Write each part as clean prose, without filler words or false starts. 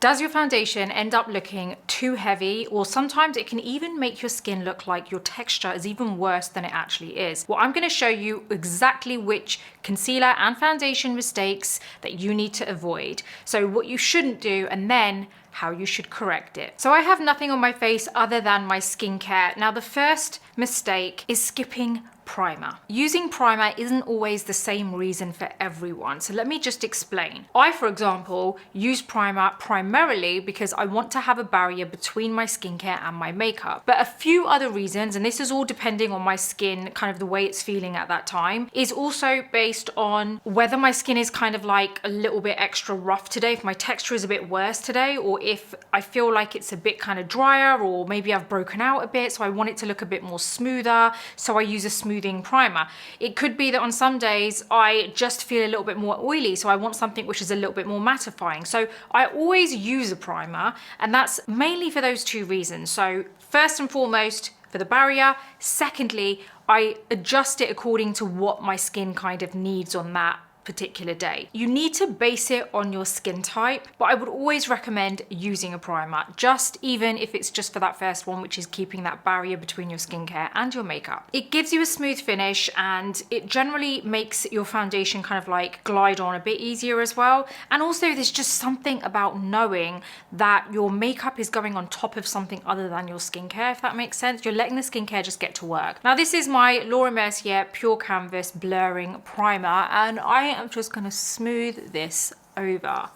Does your foundation end up looking too heavy, or sometimes it can even make your skin look like your texture is even worse than it actually is? Well, I'm going to show you exactly which concealer and foundation mistakes that you need to avoid. So what you shouldn't do, and then how you should correct it. So I have nothing on my face other than my skincare. Now the first mistake is skipping primer. Using primer isn't always the same reason for everyone. So let me just explain. I, for example, use primer primarily because I want to have a barrier between my skincare and my makeup. But a few other reasons, and this is all depending on my skin, kind of the way it's feeling at that time, is also based on whether my skin is kind of like a little bit extra rough today, if my texture is a bit worse today, or if I feel like it's a bit kind of drier, or maybe I've broken out a bit, so I want it to look a bit more smoother, so I use a smoothing primer. It could be that on some days I just feel a little bit more oily, so I want something which is a little bit more mattifying. So I always use a primer, and that's mainly for those two reasons. So first and foremost, for the barrier. Secondly, I adjust it according to what my skin kind of needs on that particular day. You need to base it on your skin type, but I would always recommend using a primer, just even if it's just for that first one, which is keeping that barrier between your skincare and your makeup. It gives you a smooth finish, and it generally makes your foundation kind of like glide on a bit easier as well. And also there's just something about knowing that your makeup is going on top of something other than your skincare, if that makes sense. You're letting the skincare just get to work. Now this is my Laura Mercier Pure Canvas Blurring Primer, and I am just going to smooth this over.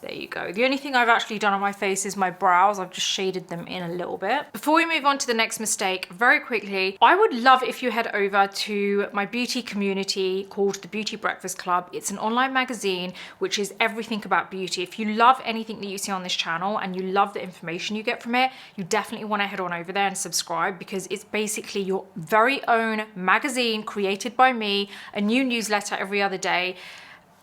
There you go. The only thing I've actually done on my face is my brows. I've just shaded them in a little bit. Before we move on to the next mistake, very quickly, I would love if you head over to my beauty community called the Beauty Breakfast Club. It's an online magazine which is everything about beauty. If you love anything that you see on this channel and you love the information you get from it, you definitely want to head on over there and subscribe, because it's basically your very own magazine created by me, a new newsletter every other day.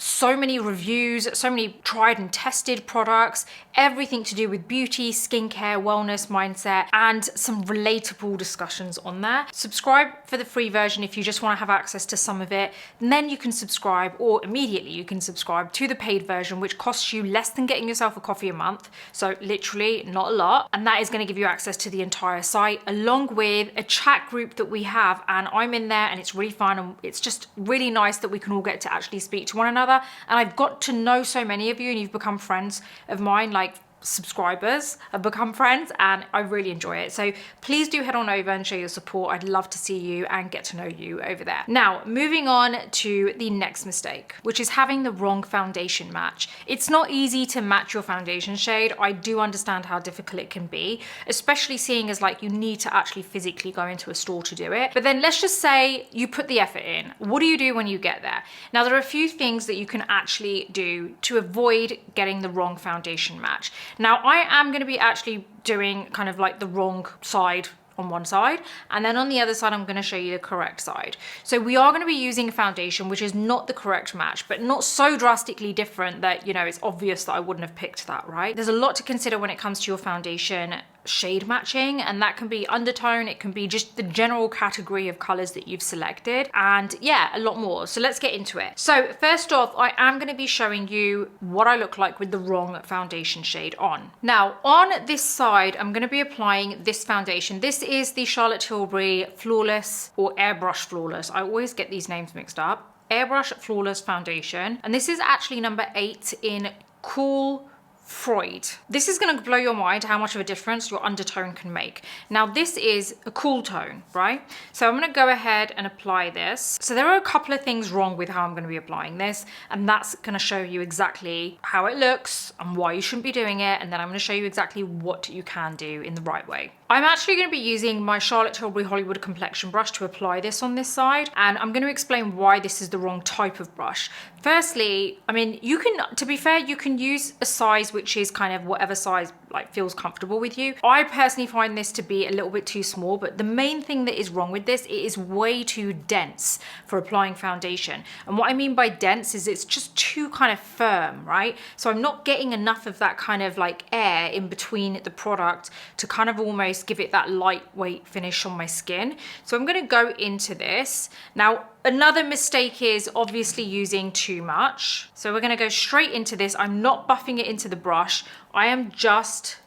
So many reviews, so many tried and tested products, everything to do with beauty, skincare, wellness, mindset, and some relatable discussions on there. Subscribe for the free version if you just want to have access to some of it. And then you can subscribe, or immediately you can subscribe to the paid version, which costs you less than getting yourself a coffee a month. So literally not a lot. And that is going to give you access to the entire site, along with a chat group that we have. And I'm in there, and it's really fun. And it's just really nice that we can all get to actually speak to one another. And I've got to know so many of you, and you've become friends of mine, like subscribers have become friends, and I really enjoy it. So please do head on over and show your support. I'd love to see you and get to know you over there. Now, moving on to the next mistake, which is having the wrong foundation match. It's not easy to match your foundation shade. I do understand how difficult it can be, especially seeing as like you need to actually physically go into a store to do it. But then let's just say you put the effort in. What do you do when you get there? Now, there are a few things that you can actually do to avoid getting the wrong foundation match. Now, I am going to be actually doing kind of like the wrong side on one side, and then on the other side I'm going to show you the correct side. So we are going to be using a foundation which is not the correct match, but not so drastically different that, you know, it's obvious that I wouldn't have picked that, right? There's a lot to consider when it comes to your foundation shade matching, and that can be undertone, it can be just the general category of colors that you've selected, and yeah, a lot more. So let's get into it. So first off, I am going to be showing you what I look like with the wrong foundation shade on. Now on this side, I'm going to be applying this foundation. This is the Charlotte Tilbury Flawless, or Airbrush Flawless. I always get these names mixed up. Airbrush Flawless foundation, and this is actually number 8 in Cool Freud. This is going to blow your mind how much of a difference your undertone can make. Now this is a cool tone, right? So I'm going to go ahead and apply this. So there are a couple of things wrong with how I'm going to be applying this, and that's going to show you exactly how it looks and why you shouldn't be doing it, and then I'm going to show you exactly what you can do in the right way. I'm actually going to be using my Charlotte Tilbury Hollywood complexion brush to apply this on this side, and I'm going to explain why this is the wrong type of brush. Firstly, I mean, you can, to be fair, you can use a size which is kind of whatever size like feels comfortable with you. I personally find this to be a little bit too small, but the main thing that is wrong with this, it is way too dense for applying foundation. And what I mean by dense is it's just too kind of firm, right? So I'm not getting enough of that kind of like air in between the product to kind of almost almost give it that lightweight finish on my skin. So I'm going to go into this. Now, another mistake is obviously using too much. So we're going to go straight into this. I'm not buffing it into the brush. I am just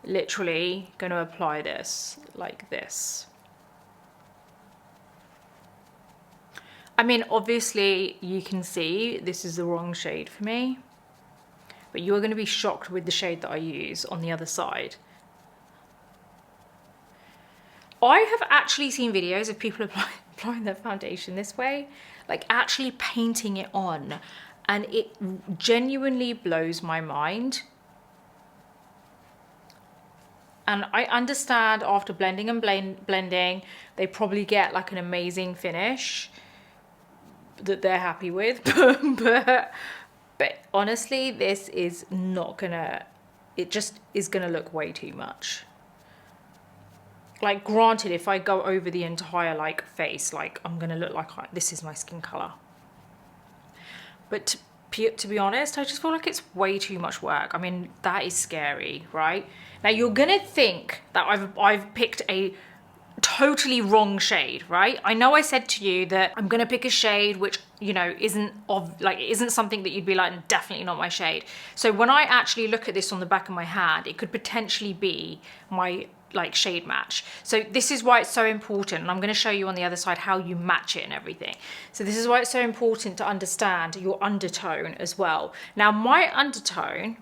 literally going to apply this like this. I mean, obviously you can see this is the wrong shade for me, but you're going to be shocked with the shade that I use on the other side. I have actually seen videos of people applying their foundation this way, like actually painting it on, and it genuinely blows my mind. And I understand after blending and blending, they probably get like an amazing finish that they're happy with, but honestly, this is not gonna, it just is gonna look way too much. Like, granted, if I go over the entire like face, like I'm gonna look like this is my skin color. But to be honest, I just feel like it's way too much work. I mean, that is scary, right? Now you're gonna think that I've picked a totally wrong shade, right? I know I said to you that I'm gonna pick a shade which, you know, isn't something that you'd be like, definitely not my shade. So when I actually look at this on the back of my hand, it could potentially be my like shade match. So this is why it's so important, and I'm going to show you on the other side how you match it and everything. So this is why it's so important to understand your undertone as well. Now my undertone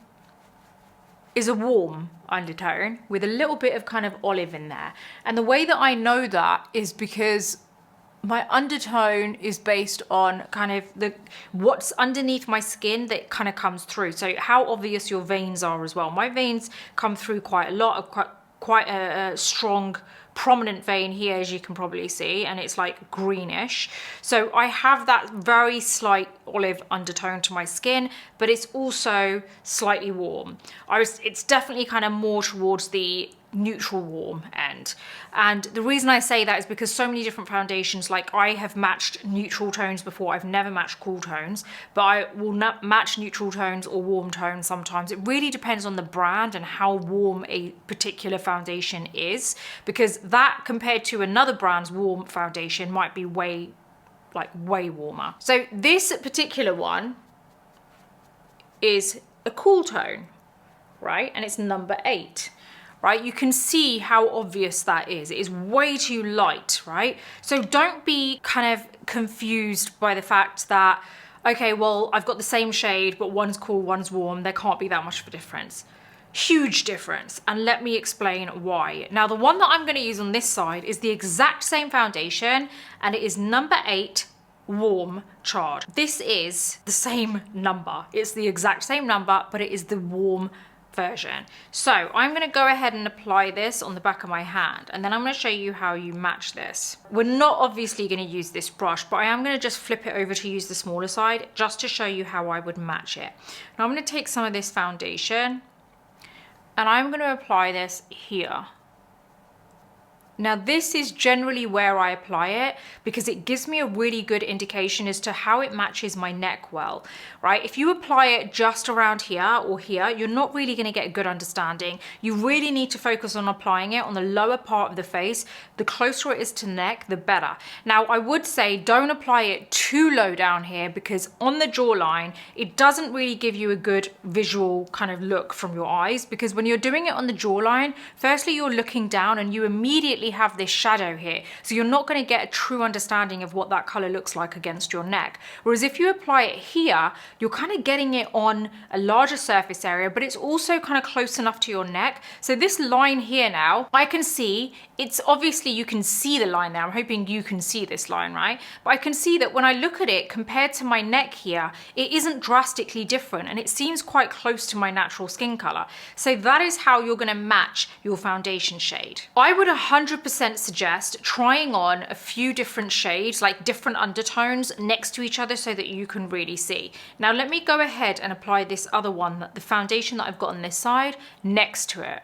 is a warm undertone with a little bit of kind of olive in there. And the way that I know that is because my undertone is based on kind of what's underneath my skin that kind of comes through. So how obvious your veins are as well. My veins come through quite a lot, of quite a strong prominent vein here, as you can probably see, and it's like greenish. So I have that very slight olive undertone to my skin, but it's also slightly warm. It's definitely kind of more towards the neutral warm end. And the reason I say that is because so many different foundations, like I have matched neutral tones before, I've never matched cool tones, but I will not match neutral tones or warm tones sometimes. It really depends on the brand and how warm a particular foundation is, because that compared to another brand's warm foundation might be way warmer. So this particular one is a cool tone, right? And it's number 8. Right, you can see how obvious that is. It is way too light, right? So don't be kind of confused by the fact that, okay, well, I've got the same shade, but one's cool, one's warm. There can't be that much of a difference. Huge difference, and let me explain why. Now, the one that I'm going to use on this side is the exact same foundation, and it is number 8, warm charred. This is the same number. It's the exact same number, but it is the warm version. So I'm going to go ahead and apply this on the back of my hand, and then I'm going to show you how you match this. We're not obviously going to use this brush, but I am going to just flip it over to use the smaller side just to show you how I would match it. Now I'm going to take some of this foundation and I'm going to apply this here. Now this is generally where I apply it because it gives me a really good indication as to how it matches my neck well, right? If you apply it just around here or here, you're not really going to get a good understanding. You really need to focus on applying it on the lower part of the face. The closer it is to neck, the better. Now I would say don't apply it too low down here because on the jawline, it doesn't really give you a good visual kind of look from your eyes, because when you're doing it on the jawline, firstly, you're looking down and you immediately have this shadow here, so you're not going to get a true understanding of what that color looks like against your neck. Whereas if you apply it here, you're kind of getting it on a larger surface area, but it's also kind of close enough to your neck. So this line here now, I can see, it's obviously you can see the line there. I'm hoping you can see this line, right? But I can see that when I look at it compared to my neck here, it isn't drastically different, and it seems quite close to my natural skin color. So that is how you're going to match your foundation shade. I would 100% suggest trying on a few different shades, like different undertones next to each other so that you can really see. Now let me go ahead and apply this other one, the foundation that I've got on this side, next to it.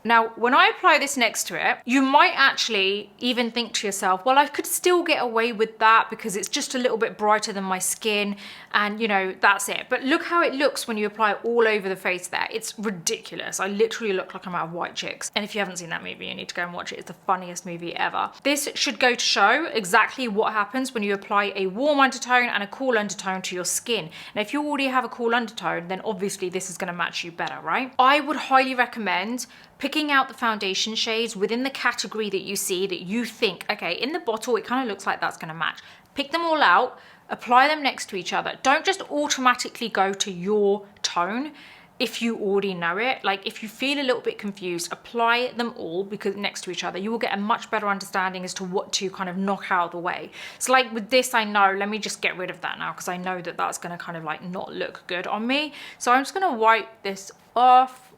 Now, when I apply this next to it, you might actually even think to yourself, well, I could still get away with that because it's just a little bit brighter than my skin and, you know, that's it. But look how it looks when you apply it all over the face there. It's ridiculous. I literally look like I'm out of White Chicks. And if you haven't seen that movie, you need to go and watch it. It's the funniest movie ever. This should go to show exactly what happens when you apply a warm undertone and a cool undertone to your skin. Now, if you already have a cool undertone, then obviously this is going to match you better, right? I would highly recommend picking out the foundation shades within the category that you see that you think, okay, in the bottle, it kind of looks like that's going to match. Pick them all out, apply them next to each other. Don't just automatically go to your tone if you already know it. Like, if you feel a little bit confused, apply them all because next to each other. You will get a much better understanding as to what to kind of knock out of the way. So like with this, I know, let me just get rid of that now because I know that that's going to kind of like not look good on me. So I'm just going to wipe this off.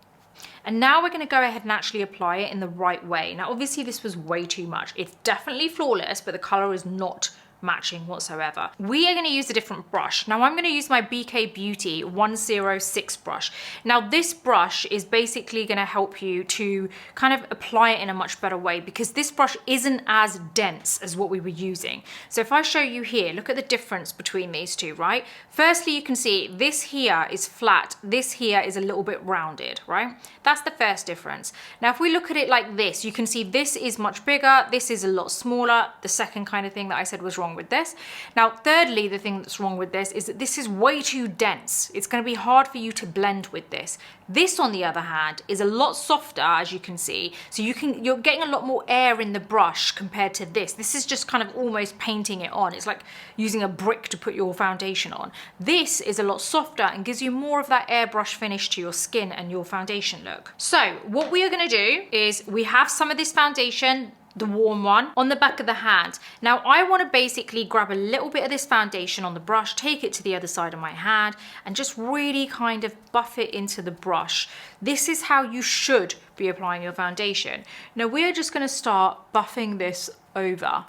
And now we're going to go ahead and actually apply it in the right way. Now, obviously this was way too much. It's definitely flawless, but the color is not matching whatsoever. We are going to use a different brush. Now I'm going to use my BK Beauty 106 brush. Now this brush is basically going to help you to kind of apply it in a much better way because this brush isn't as dense as what we were using. So if I show you here, look at the difference between these two, right? Firstly, you can see this here is flat. This here is a little bit rounded, right? That's the first difference. Now, if we look at it like this, you can see this is much bigger. This is a lot smaller. The second kind of thing that I said was wrong with this. Now, thirdly, the thing that's wrong with this is that this is way too dense. It's going to be hard for you to blend with this. This, on the other hand, is a lot softer, as you can see. So you're getting a lot more air in the brush compared to this. This is just kind of almost painting it on. It's like using a brick to put your foundation on. This is a lot softer and gives you more of that airbrush finish to your skin and your foundation look. So what we are going to do is we have some of this foundation, the warm one, on the back of the hand. Now I want to basically grab a little bit of this foundation on the brush, take it to the other side of my hand and just really kind of buff it into the brush. This is how you should be applying your foundation. Now we're just going to start buffing this over.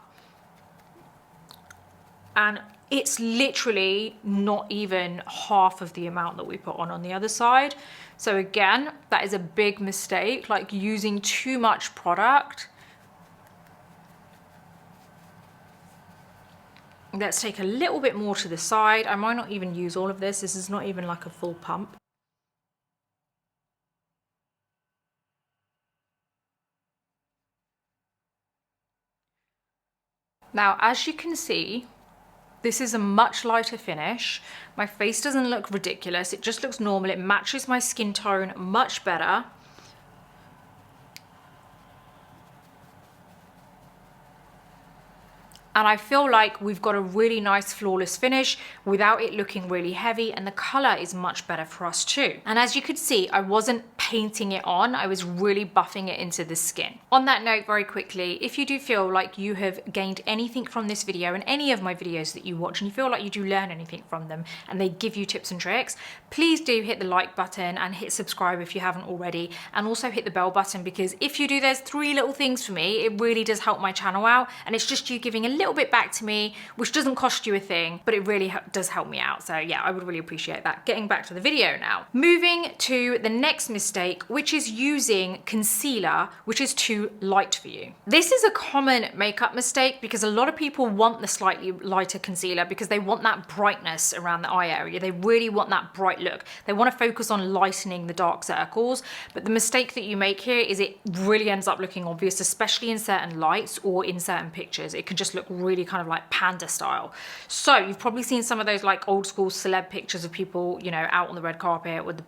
And it's literally not even half of the amount that we put on the other side. So again, that is a big mistake, like using too much product. Let's take a little bit more to the side. I might not even use all of this. This is not even like a full pump. Now, as you can see, this is a much lighter finish. My face doesn't look ridiculous. It just looks normal. It matches my skin tone much better. And I feel like we've got a really nice flawless finish without it looking really heavy, and the color is much better for us too. And as you could see, I wasn't painting it on, I was really buffing it into the skin. On that note, very quickly, if you do feel like you have gained anything from this video and any of my videos that you watch, and you feel like you do learn anything from them and they give you tips and tricks, please do hit the like button and hit subscribe if you haven't already, and also hit the bell button, because if you do those 3 little things for me, it really does help my channel out, and it's just you giving a little bit back to me, which doesn't cost you a thing, but it really does help me out. So yeah, I would really appreciate that. Getting back to the video now. Moving to the next mistake, which is using concealer, which is too light for you. This is a common makeup mistake because a lot of people want the slightly lighter concealer because they want that brightness around the eye area. They really want that bright look. They want to focus on lightening the dark circles, but the mistake that you make here is it really ends up looking obvious, especially in certain lights or in certain pictures. It can just look really kind of like panda style. So you've probably seen some of those like old school celeb pictures of people, you know, out on the red carpet with the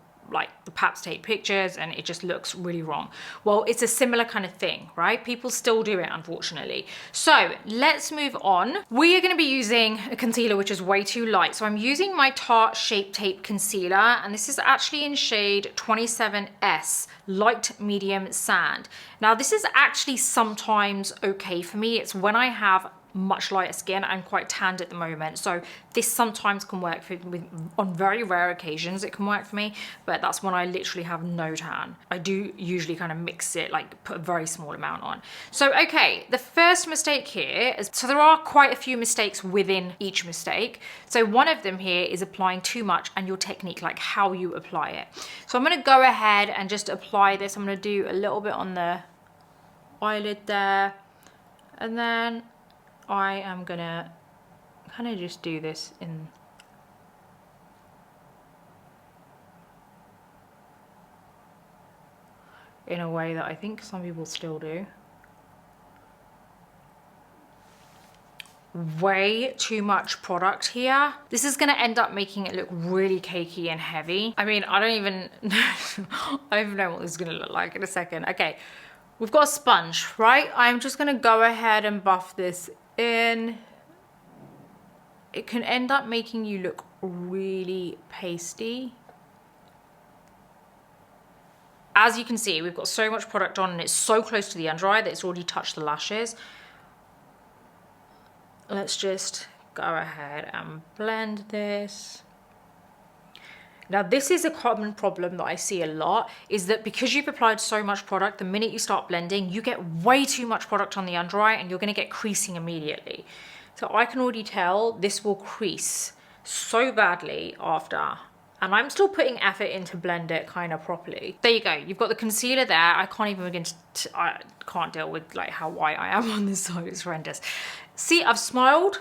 Paps tape pictures, and it just looks really wrong. Well, it's a similar kind of thing, right? People still do it, unfortunately. So let's move on. We are going to be using a concealer which is way too light. So I'm using my Tarte Shape Tape Concealer, and this is actually in shade 27S, Light Medium Sand. Now, this is actually sometimes okay for me. It's when I have much lighter skin. I'm quite tanned at the moment, so this sometimes can work on very rare occasions it can work for me, but that's when I literally have no tan. I do usually kind of mix it, like put a very small amount on. So okay, the first mistake here is, so there are quite a few mistakes within each mistake. So one of them here is applying too much and your technique, like how you apply it. So I'm going to go ahead and just apply this. I'm going to do a little bit on the eyelid there, and then I am gonna kind of just do this in a way that I think some people still do. Way too much product here. This is going to end up making it look really cakey and heavy. I mean, I don't even know what this is going to look like in a second. Okay, we've got a sponge, right? I'm just going to go ahead and buff this in. It can end up making you look really pasty. As you can see, we've got so much product on and it's so close to the under eye that it's already touched the lashes. Let's just go ahead and blend this. Now, this is a common problem that I see a lot, is that because you've applied so much product, the minute you start blending, you get way too much product on the under eye and you're going to get creasing immediately. So I can already tell this will crease so badly after. And I'm still putting effort in to blend it kind of properly. There you go. You've got the concealer there. I can't even begin to, I can't deal with like how white I am on this side. It's horrendous. See, I've smiled.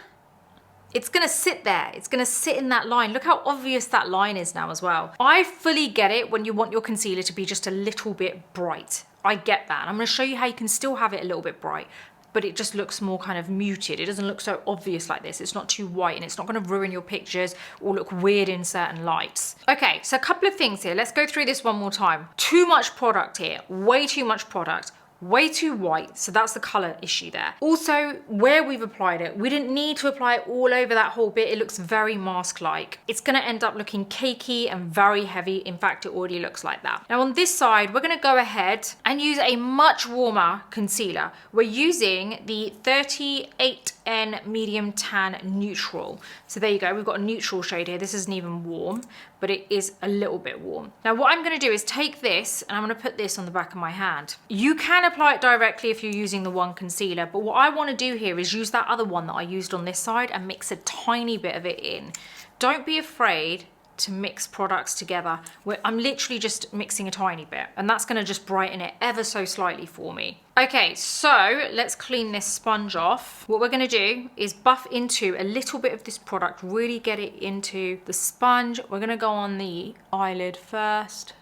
It's gonna sit there. It's gonna sit in that line. Look how obvious that line is now as well. I fully get it when you want your concealer to be just a little bit bright. I get that. And I'm gonna show you how you can still have it a little bit bright, but it just looks more kind of muted. It doesn't look so obvious like this. It's not too white and it's not gonna ruin your pictures or look weird in certain lights. Okay, so a couple of things here. Let's go through this one more time. Too much product here, way too much product. Way too white, so that's the color issue there. Also, where we've applied it, we didn't need to apply it all over that whole bit. It looks very mask-like. It's gonna end up looking cakey and very heavy. In fact, it already looks like that. Now on this side, we're gonna go ahead and use a much warmer concealer. We're using the 38N Medium Tan Neutral. So there you go, we've got a neutral shade here. This isn't even warm, but it is a little bit warm. Now what I'm gonna do is take this and I'm gonna put this on the back of my hand. You can apply it directly if you're using the one concealer, but what I wanna do here is use that other one that I used on this side and mix a tiny bit of it in. Don't be afraid to mix products together. I'm literally just mixing a tiny bit, and that's gonna just brighten it ever so slightly for me. Okay, so let's clean this sponge off. What we're gonna do is buff into a little bit of this product, really get it into the sponge. We're gonna go on the eyelid first.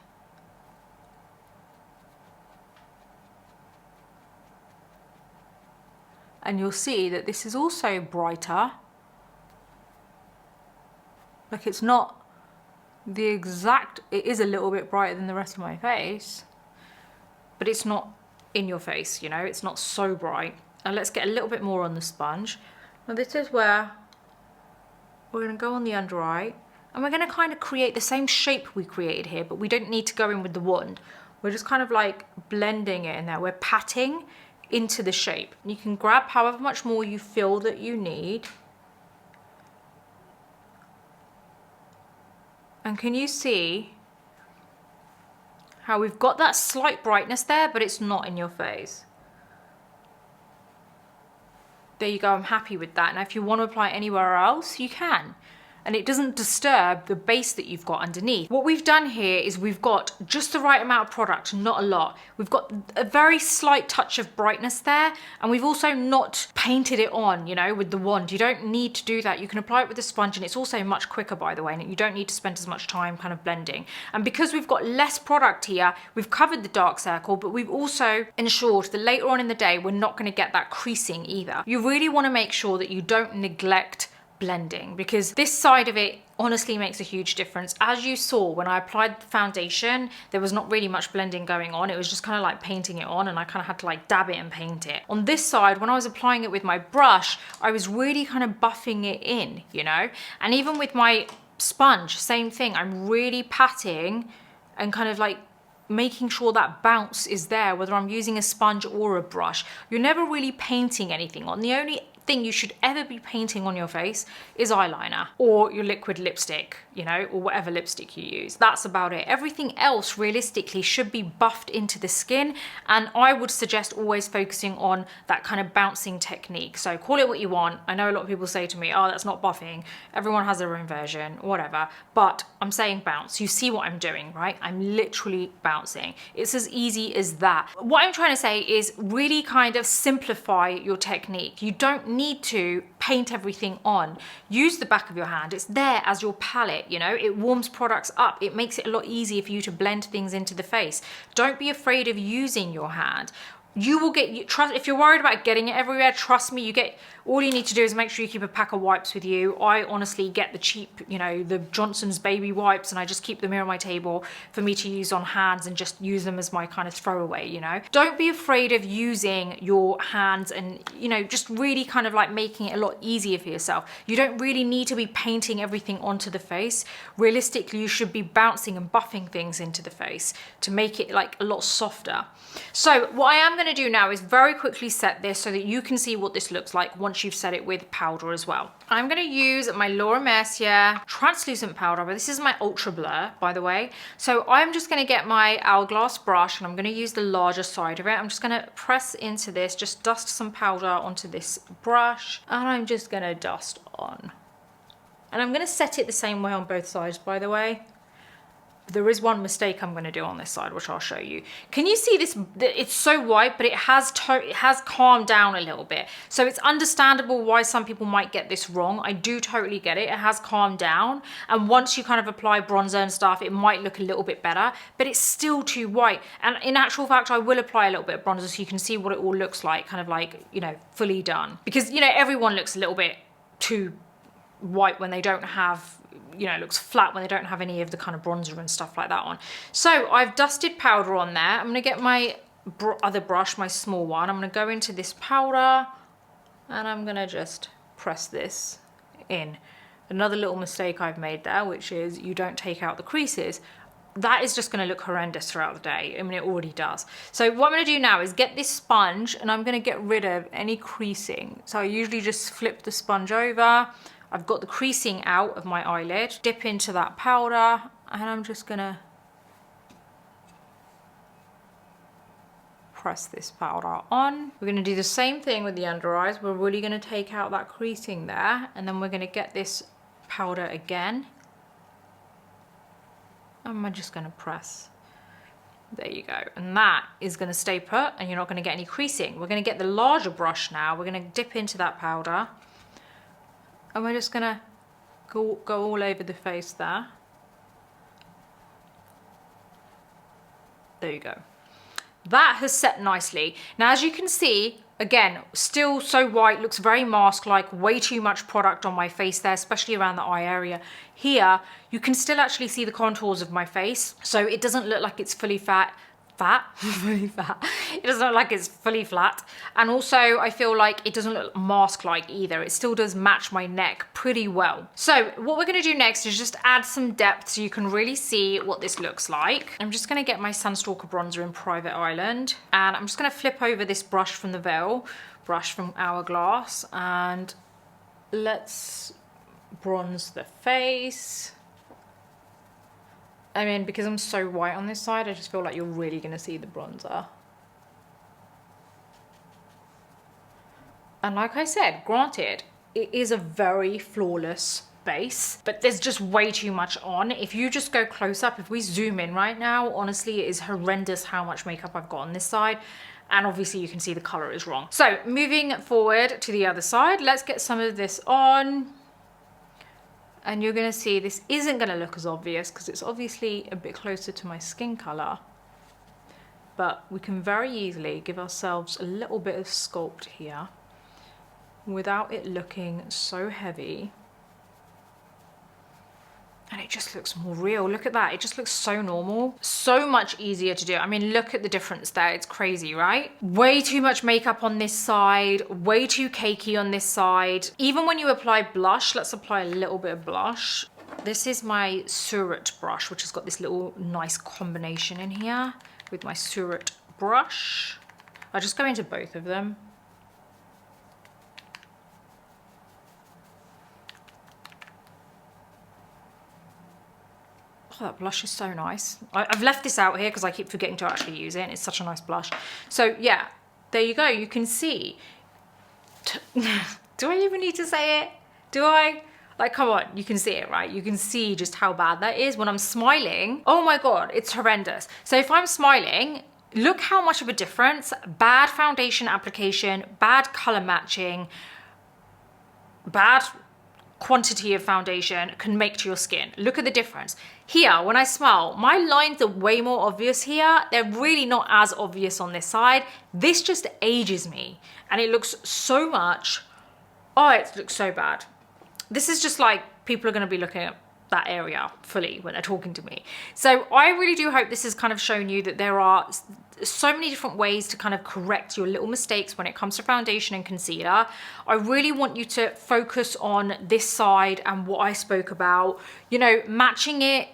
And you'll see that this is also brighter. Like it's not the exact, it is a little bit brighter than the rest of my face, but it's not in your face, you know, it's not so bright. And let's get a little bit more on the sponge. Now this is where we're gonna go on the under eye and we're gonna kind of create the same shape we created here, but we don't need to go in with the wand. We're just kind of like blending it in there. We're patting into the shape. You can grab however much more you feel that you need. And can you see how we've got that slight brightness there, but it's not in your face? There you go, I'm happy with that. Now if you want to apply it anywhere else, you can. And it doesn't disturb the base that you've got underneath. What we've done here is we've got just the right amount of product, not a lot. We've got a very slight touch of brightness there, and we've also not painted it on, you know, with the wand. You don't need to do that. You can apply it with a sponge, and it's also much quicker, by the way, and you don't need to spend as much time kind of blending. And because we've got less product here, we've covered the dark circle, but we've also ensured that later on in the day, we're not gonna get that creasing either. You really wanna make sure that you don't neglect blending, because this side of it honestly makes a huge difference. As you saw when I applied the foundation, there was not really much blending going on. It was just kind of like painting it on, and I kind of had to like dab it and paint it. On this side, when I was applying it with my brush, I was really kind of buffing it in, you know? And even with my sponge, same thing. I'm really patting and kind of like making sure that bounce is there, whether I'm using a sponge or a brush. You're never really painting anything on. The only thing you should ever be painting on your face is eyeliner or your liquid lipstick, you know, or whatever lipstick you use. That's about it. Everything else realistically should be buffed into the skin, and I would suggest always focusing on that kind of bouncing technique. So call it what you want. I know a lot of people say to me, oh, that's not buffing. Everyone has their own version, whatever. But I'm saying bounce. You see what I'm doing, right? I'm literally bouncing. It's as easy as that. What I'm trying to say is really kind of simplify your technique. You don't need to paint everything on. Use the back of your hand. It's there as your palette, you know? It warms products up. It makes it a lot easier for you to blend things into the face. Don't be afraid of using your hand. You will get, trust, if you're worried about getting it everywhere, trust me, all you need to do is make sure you keep a pack of wipes with you. I honestly get the cheap, you know, the Johnson's baby wipes, and I just keep them here on my table for me to use on hands and just use them as my kind of throwaway, you know. Don't be afraid of using your hands and, you know, just really kind of like making it a lot easier for yourself. You don't really need to be painting everything onto the face. Realistically, you should be bouncing and buffing things into the face to make it like a lot softer. So what I am going to do now is very quickly set this so that you can see what this looks like once you've set it with powder as well. I'm going to use my Laura Mercier translucent powder, but this is my ultra blur, by the way. So I'm just going to get my hourglass brush, and I'm going to use the larger side of it. I'm just going to press into this, just dust some powder onto this brush, and I'm just going to dust on. And I'm going to set it the same way on both sides, by the way. There is one mistake I'm going to do on this side, which I'll show you. Can you see this? It's so white, but it has calmed down a little bit. So it's understandable why some people might get this wrong. I do totally get it. It has calmed down. And once you kind of apply bronzer and stuff, it might look a little bit better, but it's still too white. And in actual fact, I will apply a little bit of bronzer so you can see what it all looks like, kind of like, you know, fully done. Because, you know, everyone looks a little bit too white when they don't have, you know, it looks flat when they don't have any of the kind of bronzer and stuff like that on. So I've dusted powder on there. I'm going to get my other brush, my small one. I'm going to go into this powder and I'm going to just press this in. Another little mistake I've made there, which is you don't take out the creases. That is just going to look horrendous throughout the day. I mean, it already does. So what I'm going to do now is get this sponge and I'm going to get rid of any creasing. So I usually just flip the sponge over. I've got the creasing out of my eyelid, dip into that powder, and I'm just gonna press this powder on. We're gonna do the same thing with the under eyes. We're really gonna take out that creasing there, and then we're gonna get this powder again. And we're just gonna press. There you go. And that is gonna stay put, and you're not gonna get any creasing. We're gonna get the larger brush now. We're gonna dip into that powder. And we're just gonna go all over the face there. There you go. That has set nicely. Now, as you can see, again, still so white, looks very mask-like, way too much product on my face there, especially around the eye area. Here, you can still actually see the contours of my face, so it doesn't look like it's fully fully fat. It doesn't look like it's fully flat. And also I feel like it doesn't look mask-like either. It still does match my neck pretty well. So what we're gonna do next is just add some depth so you can really see what this looks like. I'm just gonna get my Sunstalker bronzer in Private Island, and I'm just gonna flip over this brush from the Veil, brush from Hourglass, and let's bronze the face. I mean, because I'm so white on this side, I just feel like you're really gonna see the bronzer. And like I said, granted, it is a very flawless base, but there's just way too much on. If you just go close up, if we zoom in right now, honestly, it is horrendous how much makeup I've got on this side. And obviously you can see the color is wrong. So moving forward to the other side, let's get some of this on. And you're gonna see this isn't gonna look as obvious because it's obviously a bit closer to my skin color, but we can very easily give ourselves a little bit of sculpt here without it looking so heavy. And it just looks more real. Look at that, it just looks so normal. So much easier to do. I mean, look at the difference there, it's crazy, right? Way too much makeup on this side, way too cakey on this side. Even when you apply blush, let's apply a little bit of blush. This is my SURRATT brush, which has got this little nice combination in here with my SURRATT brush. I'll just go into both of them. Oh, that blush is so nice. I've left this out here because I keep forgetting to actually use it, and it's such a nice blush. So yeah, there you go. You can see. Do I even need to say it? Do I? Like, come on, you can see it, right? You can see just how bad that is. When I'm smiling, oh my God, it's horrendous. So if I'm smiling, look how much of a difference bad foundation application, bad color matching, bad quantity of foundation can make to your skin. Look at the difference. Here, when I smile, my lines are way more obvious here. They're really not as obvious on this side. This just ages me, and it looks so much, oh, it looks so bad. This is just like, people are gonna be looking at that area fully when they're talking to me. So I really do hope this has kind of shown you that there are so many different ways to kind of correct your little mistakes when it comes to foundation and concealer. I really want you to focus on this side and what I spoke about. You know, matching it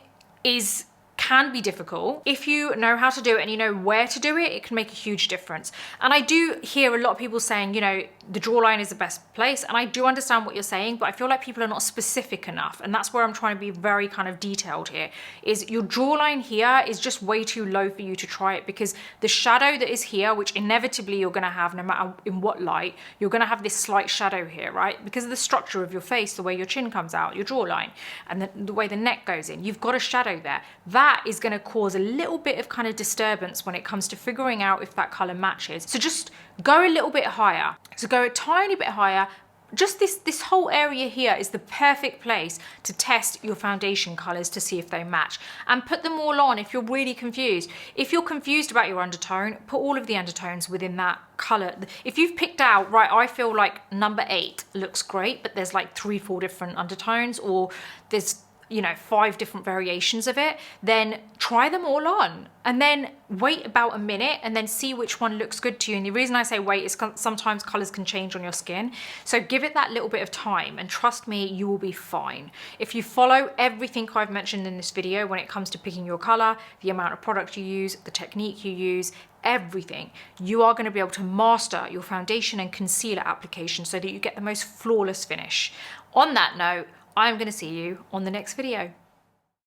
can be difficult. If you know how to do it and you know where to do it, it can make a huge difference. And I do hear a lot of people saying, you know, the jawline is the best place. And I do understand what you're saying, but I feel like people are not specific enough. And that's where I'm trying to be very kind of detailed here, is your jawline here is just way too low for you to try it, because the shadow that is here, which inevitably you're gonna have no matter in what light, you're gonna have this slight shadow here, right? Because of the structure of your face, the way your chin comes out, your jawline, and the way the neck goes in, you've got a shadow there. That is gonna cause a little bit of kind of disturbance when it comes to figuring out if that color matches. So just go a little bit higher. So go a tiny bit higher. Just this whole area here is the perfect place to test your foundation colors to see if they match, and put them all on if you're really confused. If you're confused about your undertone, put all of the undertones within that color. If you've picked out, right, I feel like number 8 looks great, but there's like 3-4 different undertones, or there's, you know, 5 different variations of it, then try them all on and then wait about a minute and then see which one looks good to you. And the reason I say wait is sometimes colors can change on your skin. So give it that little bit of time, and trust me, you will be fine. If you follow everything I've mentioned in this video when it comes to picking your color, the amount of product you use, the technique you use, everything, you are going to be able to master your foundation and concealer application so that you get the most flawless finish. On that note, I'm going to see you on the next video.